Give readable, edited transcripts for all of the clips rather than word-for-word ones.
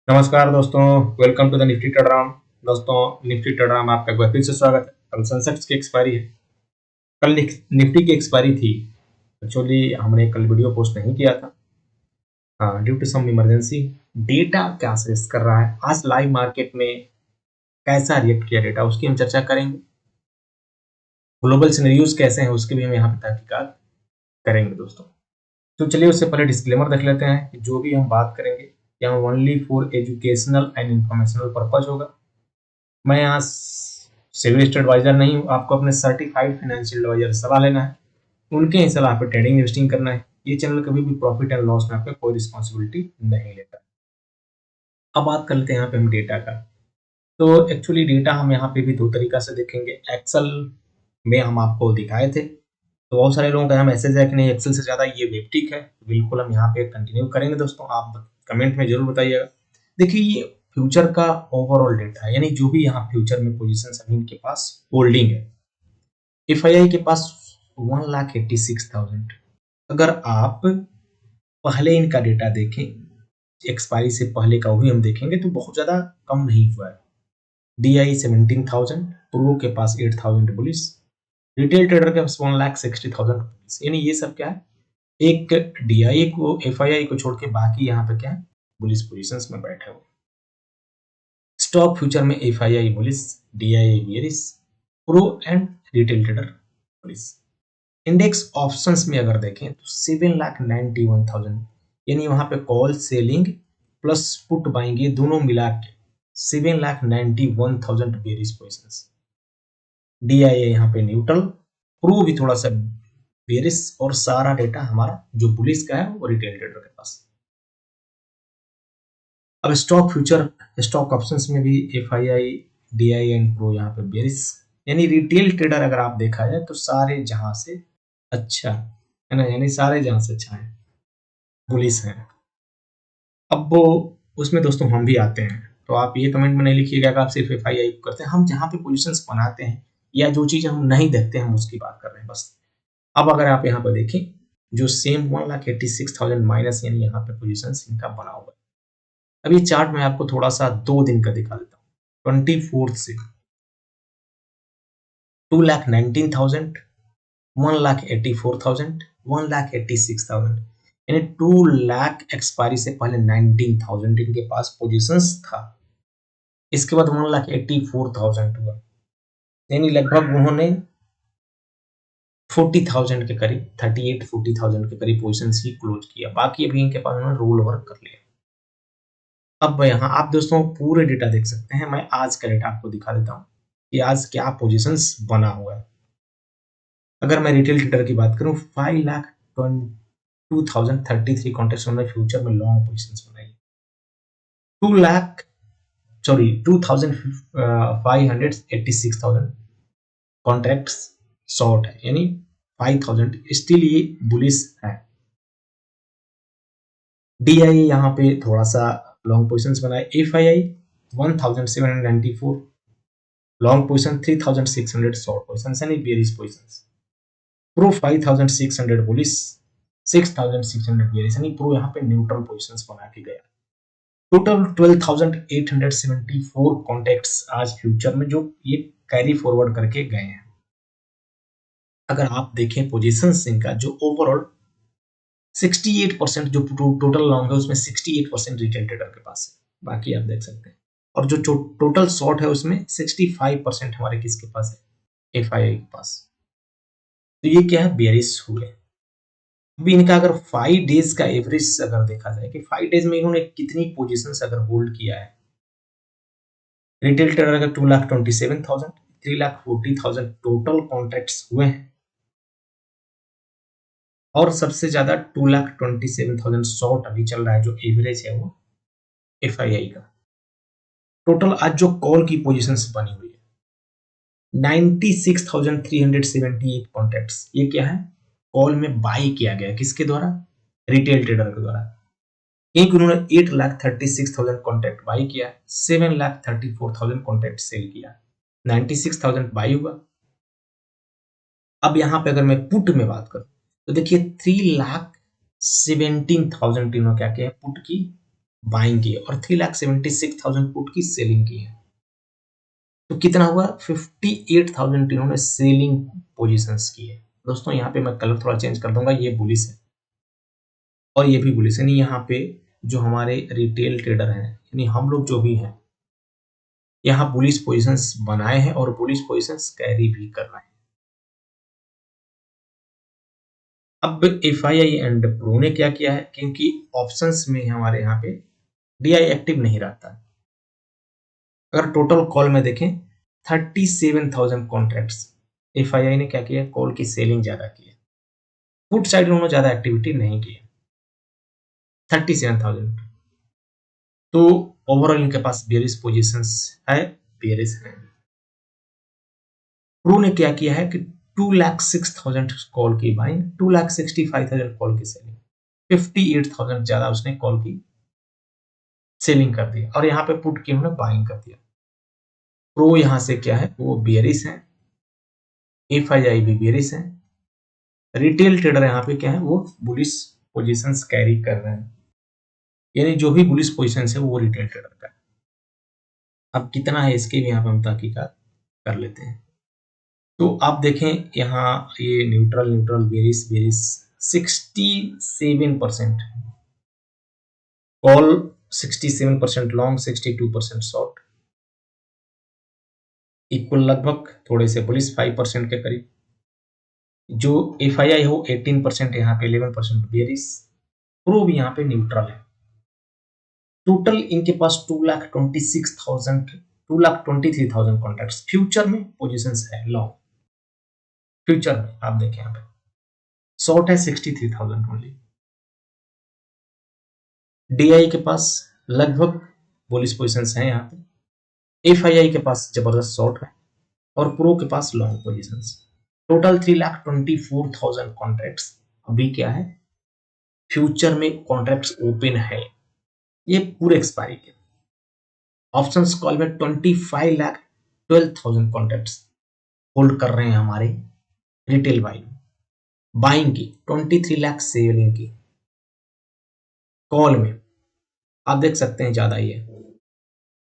नमस्कार दोस्तों, welcome to the Nifty ट्रेडराम। दोस्तों, निफ्टी ट्रेडराम आपका एक बार फिर से स्वागत है। कल सेंसेक्स की एक्सपायरी है। कल निफ्टी की एक्सपायरी थी। एक्चुअली हमने कल वीडियो पोस्ट नहीं किया था, हाँ, due to some emergency. Data क्या सजेस्ट कर रहा है, आज लाइव मार्केट में कैसा रिएक्ट किया डेटा, उसकी हम चर्चा करेंगे। ग्लोबल सिनेरियोज कैसे हैं उसके भी हम यहाँ पे तहकीकात करेंगे दोस्तों। तो चलिए उससे पहले डिस्क्लेमर देख लेते हैं कि जो भी हम बात करेंगे यहाँ only for educational and informational purpose होगा। मैं यहाँ सिविल एडवाइजर नहीं हूँ, आपको अपने सर्टिफाइड फाइनेंशियल एडवाइजर से सलाह लेना है, उनके ही सलाह पे ट्रेडिंग इन्वेस्टिंग करना है। ये चैनल कभी भी प्रॉफिट एंड लॉस में आपका कोई रिस्पॉन्सिबिलिटी नहीं लेता। अब बात कर लेते हैं यहाँ पे हम डेटा का। तो एक्चुअली डेटा हम यहाँ पे भी दो तरीका से देखेंगे। एक्सेल में हम आपको दिखाए थे, तो बहुत सारे लोगों का यहाँ मैसेज है कि नहीं एक्सेल से ज़्यादा ये वेबटिक है। बिल्कुल हम यहाँ पे कंटिन्यू करेंगे दोस्तों, आप कमेंट में जरूर बताइएगा। देखिए ये फ्यूचर का ओवरऑल डेटा है, यानी जो भी यहाँ फ्यूचर में पोजीशन सभी इनके पास होल्डिंग है। एफआईआई के पास 1,86,000। अगर आप पहले इनका डेटा देखें, एक्सपायरी से पहले का भी हम देखेंगे तो बहुत ज्यादा कम नहीं हुआ है। डीआई 17,000, प्रो के पास 8,000 बुलिस, रिटेल ट्रेडर के पास 1,60,000 बुलिस। यानी ये सब क्या है, एक डीआई को एफआईआई को छोड़ के बाकी यहाँ पे क्या है, बुलिस पोजीशंस में बैठे हुए। स्टॉक फ्यूचर में FII bullish, DII bearish, pro and retail trader bullish. Index options में अगर देखें तो 7,91,000, यानी वहां पे call selling plus put buying ये दोनों मिला के 7,91,000 बेयरिश पोजीशंस। डीआईए यहाँ पे न्यूट्रल, प्रो भी थोड़ा सा बेयरिश, और सारा डेटा हमारा जो बुलिस का है वो रिटेल ट्रेडर के पास। अब स्टॉक फ्यूचर, स्टॉक ऑप्शंस में भी एफआईआई, डीआई एंड प्रो यहाँ पे बेयरिश, यानी रिटेल ट्रेडर अगर आप देखा जाए तो सारे जहां से अच्छा है ना, यानी सारे जहां से अच्छा है, बुलिस है। अब वो उसमें दोस्तों हम भी आते हैं, तो आप ये कमेंट में नहीं लिखिएगा कि आप सिर्फ एफआईआई करते हैं। हम जहाँ पे पोजीशंस बनाते हैं या जो चीज हम नहीं देखते हम उसकी बात कर रहे हैं बस। अब अगर आप यहाँ पर देखें, जो सेम 1,86,000 माइनस, यानी यहाँ पे पोजीशंस इनका बना हुआ है। अब ये चार्ट में आपको थोड़ा सा 2 दिन का दिखा देता हूँ। 24 से 2,19,000, 1,84,000, 1,86,000, यानी 2 लाख एक्सपायरी से पहले 19,000 इनके पास पोजीशंस था। इसके बाद 1,84,000 हुआ, यानी लगभग उन्होंने 40,000 के करीब, 38-40,000 के करीब पोजीशंस ही क्लोज किया। बाकी अभी इनके पास उन्होंने रोल ओवर कर लिया। अब यहाँ आप दोस्तों पूरे डेटा देख सकते हैं। मैं आज का डेटा आपको दिखा देता हूँ कि आज क्या पोजीशंस बना हुआ है। अगर मैं रिटेल ट्रेडर की बात करूं, 5,22,033 कॉन्ट्रैक्ट्स में फ्यूचर में लॉन्ग पोजीशंस बनाई। 2,586,000 कॉन्ट्रैक्ट्स शॉर्ट है, यानी 5,000 स्टिल ये बुलिश है। डीआई यहाँ पे थोड़ा सा लॉन्ग पोजीशंस बनाए। FII 1,794 long position, 3,600 short positions, यानी bearish positions. Pro 5,600 bullish, 6,600 bearish, यानी प्रो यहाँ पे न्यूट्रल पोजीशंस बना के गया। टोटल 12,874 कॉन्टैक्ट्स आज फ्यूचर में जो ये कैरी फॉरवर्ड करके गए हैं। अगर आप देखें पोजीशंस इनका, जो ओवरऑल 68% जो टोटल लॉन्ग है उसमें 68% रिटेल ट्रेडर के पास है, बाकी आप देख सकते हैं। और जो टोटल शॉर्ट है उसमें 65% हमारे किसके पास है, एफआईआई के पास। तो ये क्या है, बेयरिश हुए। अभी इनका अगर 5 डेज का एवरेज अगर देखा जाए कि 5 डेज में इन्होंने कितनी पोजीशंस अगर होल्ड किया है। रिटेल ट्रेडर का 2,27,000, 3,40,000 टोटल कॉन्ट्रैक्ट्स हुए हैं, और सबसे ज्यादा 2,27,000 शॉर्ट अभी चल रहा है, जो एवरेज है वो एफआईआई का। टोटल आज जो कॉल की पोजीशंस बनी हुई है 96,378 कॉन्ट्रैक्ट्स, ये क्या है, कॉल में बाई किया गया, किसके द्वारा, रिटेल ट्रेडर के द्वारा। एक उन्होंने 8,36,000 कॉन्ट्रैक्ट बाई किया, 7,34,000 कॉन्ट्रैक्ट सेल किया, 96,000 बाई हुआ। अब यहां पे अगर मैं पुट में बात करूं तो देखिए 3,17,000 इन्होंने क्या किया, पुट की बाइंग की है और 3,76,000 पुट की सेलिंग की है। तो कितना हुआ? 58,000 इन्होंने सेलिंग पोजीशंस की है। दोस्तों यहाँ पे मैं कलर थोड़ा चेंज कर दूंगा, ये बुलिश है और ये भी बुलिश है। नहीं, यहाँ पे जो हमारे रिटेल ट्रेडर हैं यानी हम लोग जो भी हैं, यहाँ बुलिश पोजीशंस बनाए हैं और बुलिश पोजीशंस कैरी भी कर रहे हैं। अब एफआईआई एंड प्रो ने क्या किया है, क्योंकि ऑप्शंस में हमारे यहाँ पे डीआई एक्टिव नहीं रहता है। अगर टोटल कॉल में देखें 37,000 कॉन्ट्रैक्ट्स, एफआईआई ने क्या किया, कॉल की सेलिंग ज्यादा की है। पुट साइड उन्होंने ज्यादा एक्टिविटी नहीं की है, 37,000। तो ओवरऑल इनके पास बेरिश पोजीशंस है, बेरिश है। प्रो ने क्या किया है कि 2,06,000 कॉल की बाइंग, 2,65,000 कॉल की सेलिंग, 58,000 ज्यादा उसने कॉल की सेलिंग कर दी और यहाँ पे पुट की उन्होंने बाइंग कर दिया। प्रो यहाँ से क्या है, वो बेरिश है, एफआईआई भी बेरिश है, रिटेल ट्रेडर यहाँ पे क्या है, वो बुलिश पोजीशंस कैरी कर रहे हैं, यानी जो भी बुलिश पोजीशंस है वो रिटेल ट्रेडर का है। अब कितना है इसके भी यहाँ पे हम तहकीकात कर लेते हैं। तो आप देखें यहाँ ये neutral neutral bearish bearish 67% call, 67% long, 62% short, equal लगभग, थोड़े से पुलिस 5% के करीब। जो एफआईआई हो 18%, यहाँ पे 11% बेरिश, प्रो भी यहाँ पे न्यूट्रल है। टोटल इनके पास 2,23,000 कॉन्ट्रैक्ट्स फ्यूचर में पोजीशंस है लॉन्ग। फ्यूचर में आप देखें यहाँ पे शॉर्ट है 63,000 ओनली। डीआई के पास लगभग बुलिश पोजीशंस हैं यहाँ पे, एफआईआई के पास जबरदस्त शॉर्ट है और प्रो के पास लॉन्ग पोजीशंस। टोटल 3,24,000 कॉन्ट्रैक्ट्स अभी क्या है, फ्यूचर में कॉन्ट्रैक्ट्स ओपन है, ये पूरे एक्सपायरी के। ऑप्शंस कॉल में 25,12,000 कॉन्ट्रैक्ट्स होल्ड कर रहे हैं हमारे रिटेल बाइंग। बाइंग की 23 लाख सेलिंग की कॉल में, आप देख सकते हैं ज्यादा ही है।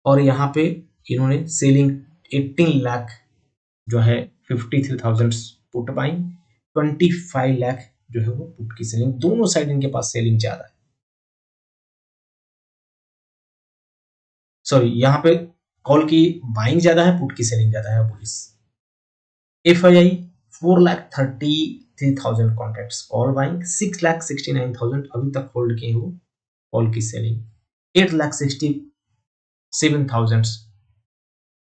और यहाँ पे इन्होंने सेलिंग 18 लाख जो है 53,000 पुट बाइंग, 25 लाख जो है वो पुट की सेलिंग, दोनों साइड इनके पास सेलिंग ज्यादा है। सॉरी, यहाँ पे कॉल की बाइंग ज्यादा है, पुट की सेलिंग ज्यादा है bullish. FII 4,33,000 contracts call buying, 6,69,000 अभी तक होल्ड किए हो कॉल की selling, 8,67,000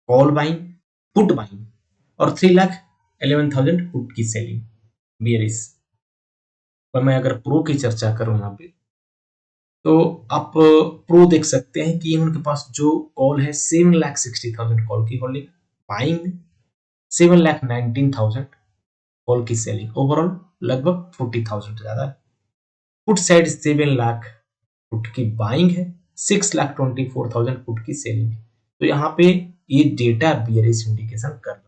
call buying put buying और 3,11,000 पुट की सेलिंग बियरिश। पर मैं अगर प्रो की चर्चा करूं यहाँ पे, तो आप प्रो देख सकते हैं कि उनके पास जो कॉल है 7,60,000 कॉल की होल्डिंग, बाइंग 7,19,000 कॉल की सेलिंग, ओवरऑल लगभग 40,000 ज्यादा है। पुट साइड 7 लाख पुट की बाइंग है, 6,24,000 पुट की सेलिंग है। तो यहाँ पे ये डेटा बियरिश इंडिकेशन कर रहा है।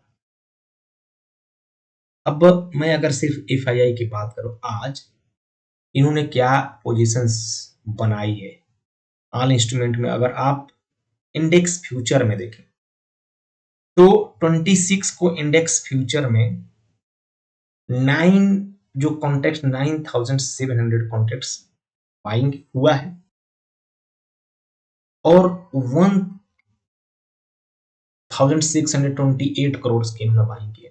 अब मैं अगर सिर्फ एफआईआई की बात करूं, आज इन्होंने क्या पोजीशंस बनाई है ऑल इंस्ट्रूमेंट में, अगर आप इंडेक्स फ्यूचर में देखें तो 26 को इंडेक्स फ्यूचर में 9 जो कॉन्टेक्ट 9,700 कॉन्टेक्ट्स बाइंग हुआ है और 1,628 करोड़ की इन्होंने बाइंग किया,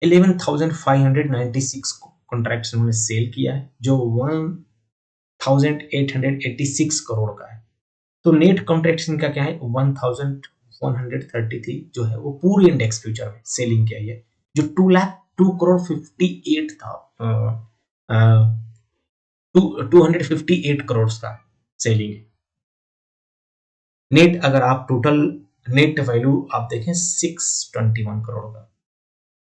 11,596 कॉन्ट्रैक्ट्स उन्होंने सेल किया है जो 1,886 करोड़ का है। तो नेट कॉन्ट्रैक्ट्स इनका क्या है, 1,133 जो है वो पूरे इंडेक्स फ्यूचर में सेलिंग किया है, जो 2,58 था, 258 करोड़ का सेलिंग है। नेट अगर आप टोटल नेट वैल्यू आप देखें 621 करोड़ का।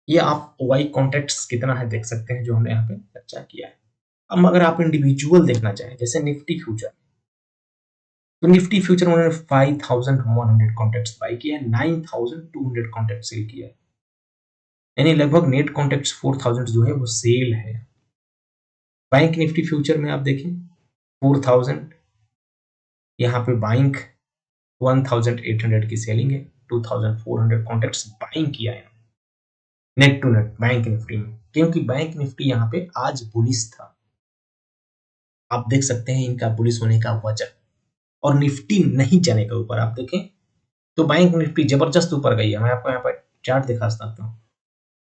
ये आप वाई कॉन्ट्रैक्ट्स कितना है देख सकते हैं, जो हमने यहाँ पे चर्चा किया है। अब अगर आप इंडिविजुअल देखना चाहें जैसे निफ्टी फ्यूचर, तो निफ्टी फ्यूचर उन्होंने 5,100 कॉन्ट्रैक्ट्स बाई किया है, 9,200 कॉन्ट्रैक्ट सेल किया है, यानी लगभग नेट कॉन्ट्रैक्ट्स 4,000 जो है वो सेल है। बैंक निफ्टी फ्यूचर में आप देखें 4,000, यहाँ पे बाइंग 1800 की सेलिंग है, 2400 कॉन्ट्रैक्ट्स बाइंग किया है net to net bank Nifty में, क्योंकि बैंक निफ्टी यहाँ पे आज बुलिश था। आप देख सकते हैं इनका बुलिश होने का वजह, और निफ्टी नहीं चलेगा ऊपर। आप देखें तो बैंक निफ्टी जबरदस्त ऊपर गई है। मैं आपको यहाँ पर चार्ट दिखा सकता हूँ।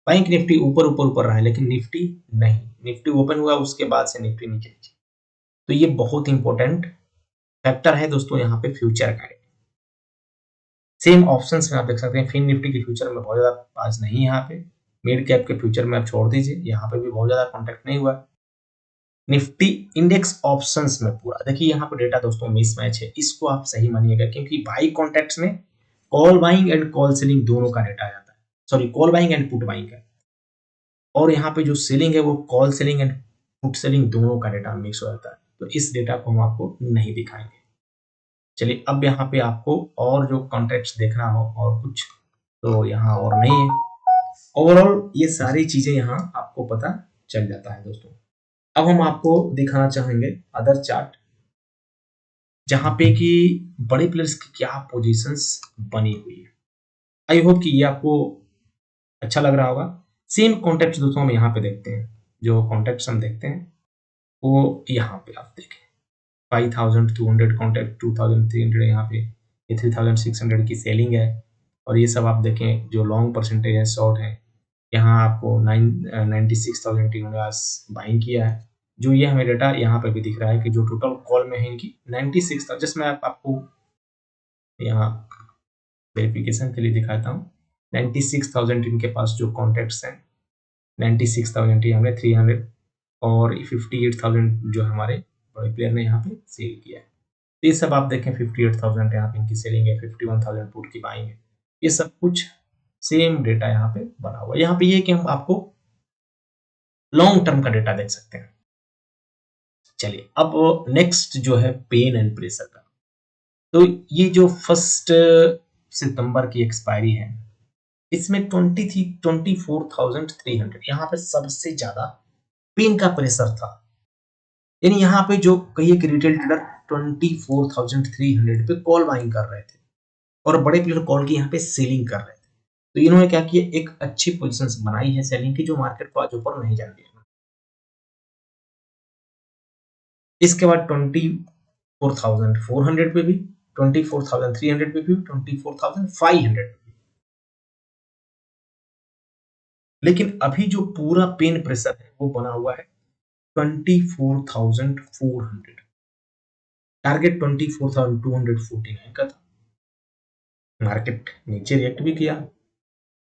बैंक निफ्टी ऊपर ऊपर ऊपर रहा है, लेकिन निफ्टी नहीं। निफ्टी ओपन हुआ, उसके बाद से निफ्टी नीचे नीचे। तो ये बहुत इंपॉर्टेंट फैक्टर है दोस्तों यहाँ पे फ्यूचर का। सेम ऑप्शंस में आप देख सकते हैं फिन निफ्टी के फ्यूचर में बहुत ज्यादा आज नहीं है। यहाँ पे मिड कैप के फ्यूचर में आप छोड़ दीजिए, यहाँ पे भी बहुत ज्यादा कॉन्टेक्ट नहीं हुआ। निफ्टी इंडेक्स ऑप्शंस में पूरा देखिए, यहाँ पे डेटा दोस्तों मिसमैच है, इसको आप सही मानिएगा, क्योंकि बाई कॉन्ट्रैक्ट्स में call buying and call selling दोनों का डेटा आ जाता है। Sorry, call buying and put buying है, और यहाँ पे जो सेलिंग है वो call selling and put selling दोनों का डेटा मिक्स हो जाता है। तो इस डेटा को हम आपको नहीं दिखाएंगे। चलिए, अब यहाँ पे आपको और जो कॉन्ट्रैक्ट्स देखना हो और कुछ, तो यहाँ और नहीं है। ओवरऑल ये सारी चीजें यहाँ आपको पता चल जाता है दोस्तों। अब हम आपको दिखाना चाहेंगे अदर चार्ट, जहां पे कि बड़े प्लेयर्स की क्या पोजीशंस बनी हुई है। आई होप कि ये आपको अच्छा लग रहा होगा। सेम कॉन्टेक्ट दोस्तों हम यहाँ पे देखते हैं। जो कॉन्टेक्ट हम देखते हैं वो यहाँ पे आप देखें 5200 कॉन्टेक्ट, 2300 यहाँ पे, ये 3600 की सेलिंग है। और ये सब आप देखें जो लॉन्ग परसेंटेज है, शॉर्ट है, यहाँ आपको 96,000 इन्होंने बाइंग किया है। जो ये हमें डेटा यहाँ पे भी दिख रहा है कि जो टोटल कॉल में है इनकी 96,000। जस्ट मैं आपको यहाँ वेरिफिकेशन के लिए दिखाता हूँ। 96,000 इनके पास जो कॉन्टैक्ट्स हैं, 96,000 ही हमने 300, और 58,000 जो हमारे बड़े प्लेयर ने यहाँ पे सेल किया है। तो ये सब आप देखें 58,000 यहाँ पे इनकी सेलिंग है, 51,000 पुट की बाइंग है। ये सब कुछ सेम डेटा यहाँ पे बना हुआ है। यहाँ पे ये कि हम आपको लॉन्ग टर्म का डेटा देख सकते हैं। चलिए, अब नेक्स्ट जो है पेन एंड प्रेशर का। तो ये जो 1 सितंबर की एक्सपायरी है, इसमें 24,300 यहाँ पे सबसे ज्यादा पेन का प्रेशर था। यानी यहाँ पे जो कहिए कि रिटेल ट्रेडर 24,300 पे कॉल बाइंग कर रहे थे, और बड़े प्लेयर कॉल की यहाँ पे सेलिंग कर रहे थे। तो इन्होंने क्या किया, एक अच्छी पोजीशन बनाई है सेलिंग की, जो मार्केट को आज ऊपर नहीं जाने दिया। इसके बाद 24,400 पे भी, 24,300 पे भी, 24,500 पे भी। लेकिन अभी जो पूरा पेन प्रेशर है वो बना हुआ है 24,400। टारगेट 24,249 का था। मार्केट नीचे रिएक्ट भी किया।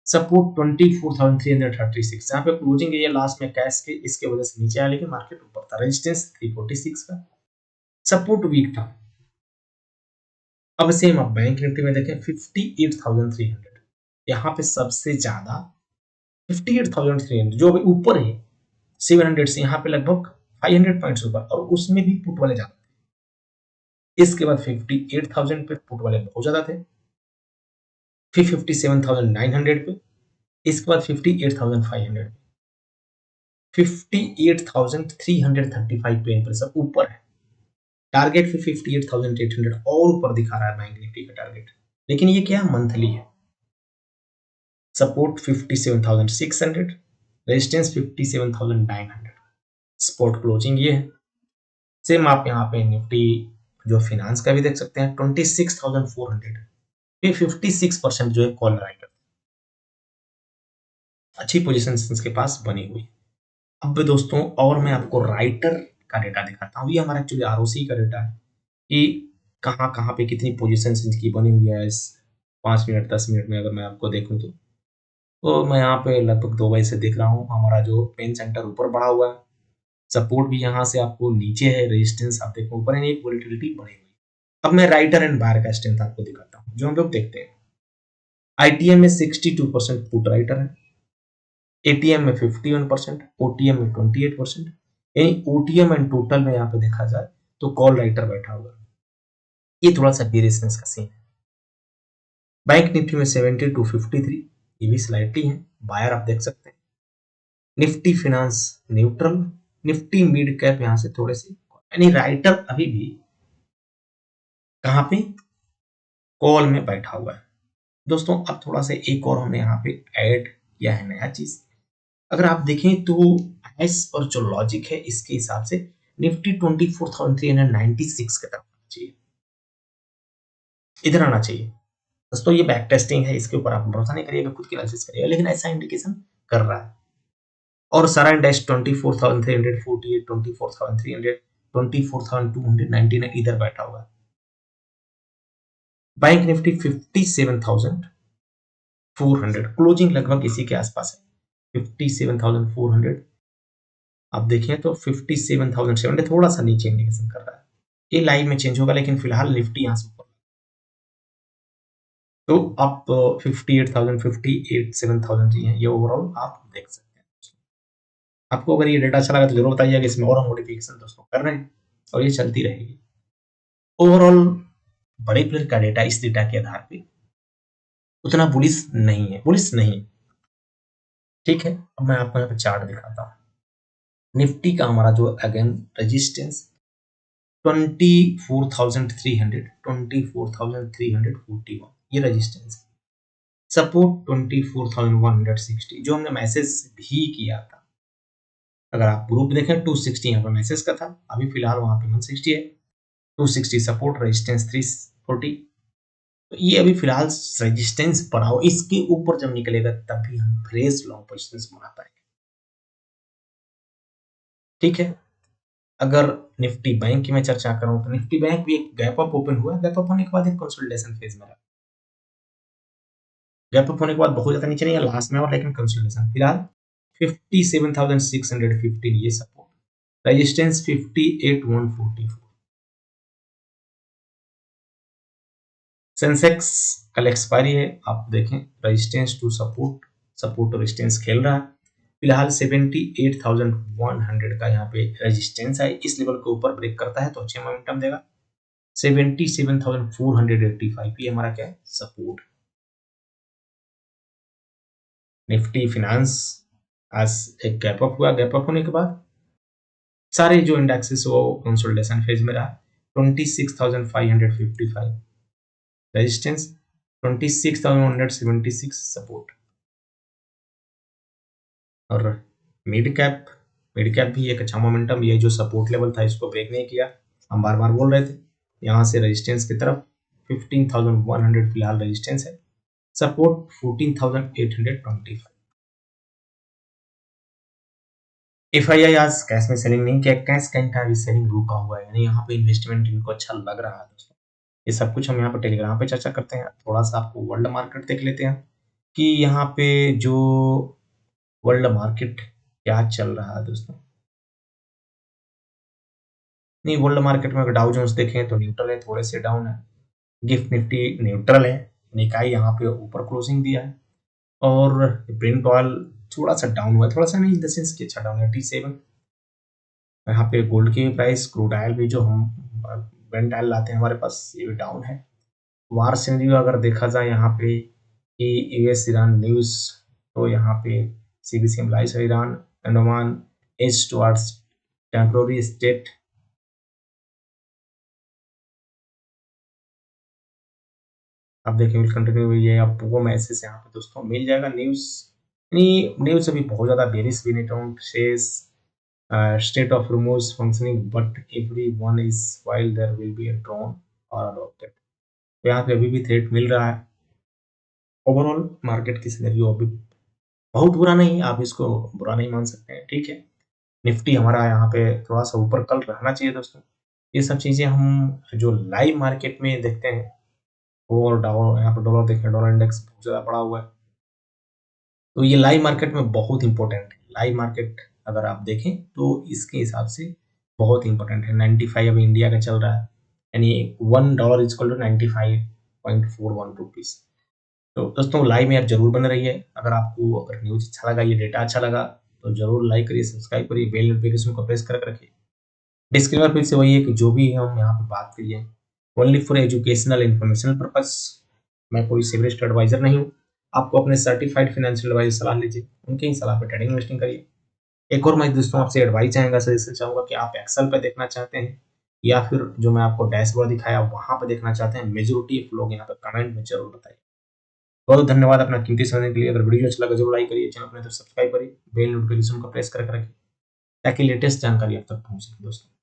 सपोर्ट 24,336, जहां पे क्लोजिंग एरिया लास्ट में कैश के इसके वजह से नीचे आया, लेकिन मार्केट ऊपर था। रेजिस्टेंस 346 का, सपोर्ट वीक था। अब सेम आप बैंक निफ्टी में देखें 58,300, यहाँ पे सबसे ज्यादा 58,300 जो अभी ऊपर है 700 से, यहाँ पे लगभग 500 पॉइंट्स ऊपर, और उसमें भी पुट वाले ज्यादा थे। इसके बाद 58,000 पे पुट वाले बहुत ज्यादा थे, फिर 57,900 पे, इसके बाद 58,500, 58,335 पे प्रेशर ऊपर है। टारगेट फिर 58,800 और ऊपर दिखा रहा है बैंक निफ्टी का टारगेट, लेकिन ये क्या मंथली है। सपोर्ट 57,600, रेजिस्टेंस 57,900, स्पॉट क्लोजिंग ये है। सेम आप यहाँ पे निफ्टी जो फिनांस का भी देख सकते हैं 26,400 पे 56% जो है कॉल राइटर, अच्छी पोजीशन इसके पास बनी हुई। अब दोस्तों और मैं आपको राइटर का डेटा दिखाता हूँ। ये हमारा एक्चुअली आरओसी का डेटा है कि कहाँ कहाँ पे कितनी पोजीशन इनकी बनी हुई है। इस 5 मिनट 10 मिनट में अगर मैं आपको देखूँ तो मैं यहाँ पे लगभग 2 बजे से देख रहा हूँ। हमारा जो पेन सेंटर ऊपर बढ़ा हुआ है, सपोर्ट भी यहाँ से आपको नीचे है, रेजिस्टेंस आप देखो ऊपर है, एक वोलेटिलिटी बढ़ी हुई। अब मैं राइटर एंड बायर का स्ट्रेंथ आपको दिखाता हूँ, जो हम लोग देखते हैं। आईटीएम में 62% पुट राइटर है, एटीएम में 51%, ओटीएम में 28%। यानी ओटीएम एंड टोटल में यहाँ पे देखा जाए तो कॉल राइटर बैठा हुआ है। ये थोड़ा सा बेरियसनेस का सीन है। बैंक निफ्टी में 70 to 53, ये भी स्लाइटली है। बायर आप देख सकते हैं। Nifty finance neutral, Nifty mid cap यहाँ से थोड़े से, यानी राइटर अभी भी कहाँ पे, कॉल में बैठा हुआ है दोस्तों। अब थोड़ा सा एक और हमने यहाँ पे ऐड किया है नया चीज। अगर आप देखें तो एस और जो लॉजिक है इसके हिसाब से निफ्टी 24,396 की तरफ आना चाहिए, इधर आना चाहिए दोस्तों। ये बैक टेस्टिंग है, इसके ऊपर आप भरोसा नहीं करिएगा, खुद की एनालिसिस करिएगा, लेकिन ऐसा इंडिकेशन कर रहा है। और सारा इंडेक्स 24,348, 24,300, 24,299 इधर बैठा हुआ है। बैंक निफ्टी 57,400, क्लोजिंग लगभग इसी के आसपास है, 57,400। आप देखें तो 57,700 थोड़ा सा नीचे इंडिकेशन कर रहा है, ये लाइव में चेंज होगा, लेकिन फिलहाल निफ्टी यहां से ऊपर। तो आप 58,000, 57,000 जी हैं, ये ओवरऑल आप देख सकते हैं। आपको अगर ये डेटा अच्छा लगा तो जरूर बताइएगा, इसमें और हम मॉडिफिकेशन दोस्तों कर रहे हैं और ये चलती रहेगी। ओवरऑल बड़े प्लेयर का डेटा इस डेटा के आधार पे उतना बुलिश नहीं है, बुलिश नहीं, ठीक है। अब मैं आपको यहाँ पे चार्ट दिखाता हूँ। निफ्टी का हमारा जो अगेन रेजिस्टेंस 24,300, 24,341 ये रेजिस्टेंस है। सपोर्ट 24,160 जो हमने मैसेज भी किया था। अगर आप ग्रुप देखें 260 यहाँ पर मैसेज का था, अभी फिलहाल वहां पे 160 है। 260 सपोर्ट, रेजिस्टेंस 340। तो ये अभी फिलहाल रेजिस्टेंस पड़ा हो, इसके ऊपर जब निकलेगा तभी हम फ्रेश लॉन्ग पोजीशंस बना पाएंगे, ठीक है। अगर निफ्टी बैंक की मैं चर्चा करूं तो निफ्टी बैंक भी एक गैप अप ओपन हुआ, गैप अप होने के बाद एक कंसोलिडेशन फेज में रहा। गैप अप होने के बाद बहुत ज्यादा नीचे नहीं है लास्ट में, और लेकिन कंसोलिडेशन फिलहाल 57,615 ये सपोर्ट, रेजिस्टेंस 58,144। सेंसेक्स कल एक्सपायरी है, आप देखें रेजिस्टेंस टू सपोर्ट, सपोर्ट और रेजिस्टेंस खेल रहा है। फिलहाल 78,100 का यहाँ पे रेजिस्टेंस है, इस लेवल के ऊपर ब्रेक करता है तो अच्छे मोमेंटम देगा। 77,485 ये हमारा क्या है, सपोर्ट। निफ्टी फिनांस आज एक गैप अप हुआ, गैप अप होने के बाद सारे जो इंडेक्सेस वो कंसोलिडेशन फेज में रहा। 26,555 रेजिस्टेंस, 26,176 सपोर्ट। और मिड कैप, मिड कैप भी एक अच्छा मोमेंटम, ये जो सपोर्ट लेवल था इसको ब्रेक नहीं किया, हम बार बार बोल रहे थे। यहाँ से रेजिस्टेंस की तरफ 15,100 फिलहाल रेजिस्टेंस है, सपोर्ट 14,825। एफआईआई आज कैश में सेलिंग नहीं किया, कैश का इनका भी सेलिंग रुका हुआ है, यानी यहाँ पे इन्वेस्टमेंट इनको अच्छा लग रहा है दोस्तों। ये सब कुछ हम यहाँ पे टेलीग्राम पे चर्चा करते हैं। थोड़ा सा आपको वर्ल्ड मार्केट देख लेते हैं कि यहाँ पे जो वर्ल्ड मार्केट क्या चल रहा है दोस्तों। नहीं, वर्ल्ड मार्केट में अगर डाउ जोन्स देखें तो न्यूट्रल है, थोड़े से डाउन है। गिफ्ट निफ्टी न्यूट्रल है, निकाई यहाँ पे ऊपर क्लोजिंग दिया है। और प्रिंट ऑयल थोड़ा सा डाउन हुआ है, थोड़ा सा नहीं इन द सेंस कि अच्छा डाउन है, T7। यहाँ पे गोल्ड की प्राइस, क्रूड ऑयल भी जो हम ब्रेंट ऑयल लाते हैं हमारे पास, ये भी डाउन है। वार सिनेरियो अगर देखा जाए यहाँ पे कि यूएस ईरान न्यूज, तो यहाँ पे CBC employees Iran and Oman edge towards temporary state. आप देखिए विल कंटिन्यू हुई है, आपको मैसेज यहाँ पे दोस्तों मिल जाएगा। न्यूज नहीं, न्यूज अभी बहुत ज्यादा बेरिश भी नहीं, don't says state of Hormuz functioning but everyone is while there will be a drone or adopted। तो यहाँ पे अभी भी थ्रेट मिल रहा है। ओवरऑल मार्केट की सिनेरियो अभी बहुत बुरा नहीं, आप इसको बुरा नहीं मान सकते हैं, ठीक है। निफ्टी हमारा यहाँ पे थोड़ा सा ऊपर कल रहना चाहिए दोस्तों। ये सब चीजें हम जो लाइव मार्केट में देखते हैं, और डॉलर, यहाँ पे डॉलर देखें, डॉलर इंडेक्स बहुत ज्यादा बढ़ा हुआ है, तो ये लाइव मार्केट में बहुत इंपॉर्टेंट है। लाइव मार्केट अगर आप देखें तो इसके हिसाब से बहुत इंपॉर्टेंट है। 95 अभी इंडिया का चल रहा है, यानी $1 इक्वल टू 95.41 रुपीज। तो दोस्तों लाइव में आप जरूर बने रहिए। अगर आपको अगर न्यूज अच्छा लगा, ये डेटा अच्छा लगा, तो जरूर लाइक करिए, सब्सक्राइब करिए, बेल नोटिफिकेशन को प्रेस करके रखिए। डिस्क्लेमर फिर से वही है कि जो भी हम यहाँ पे बात करिए only for educational informational purpose. मैं कोई सिविलिस्ट एडवाइजर नहीं हूँ। आपको अपने सर्टिफाइड फाइनेंशियल एडवाइजर सलाह लीजिए, उनके ही सलाह पे ट्रेडिंग इन्वेस्टिंग करिए। एक और मैं दोस्तों आपसे एडवाइस चाहेंगे, सजेशन चाहूंगा कि आप एक्सेल पे देखना चाहते हैं या फिर जो मैं आपको डैशबोर्ड दिखाया वहां पर देखना चाहते हैं, मेजोरिटी ऑफ लोग यहाँ पर कमेंट में जरूर बताइए। बहुत धन्यवाद अपना कीमती समय के लिए। अगर वीडियो अच्छा लगा जरूर लाइक करिए, चैनल पर तो सब्सक्राइब करिए, बेल नोटिफिकेशन को प्रेस करके रखिए ताकि लेटेस्ट जानकारी आप तक पहुंच सके दोस्तों।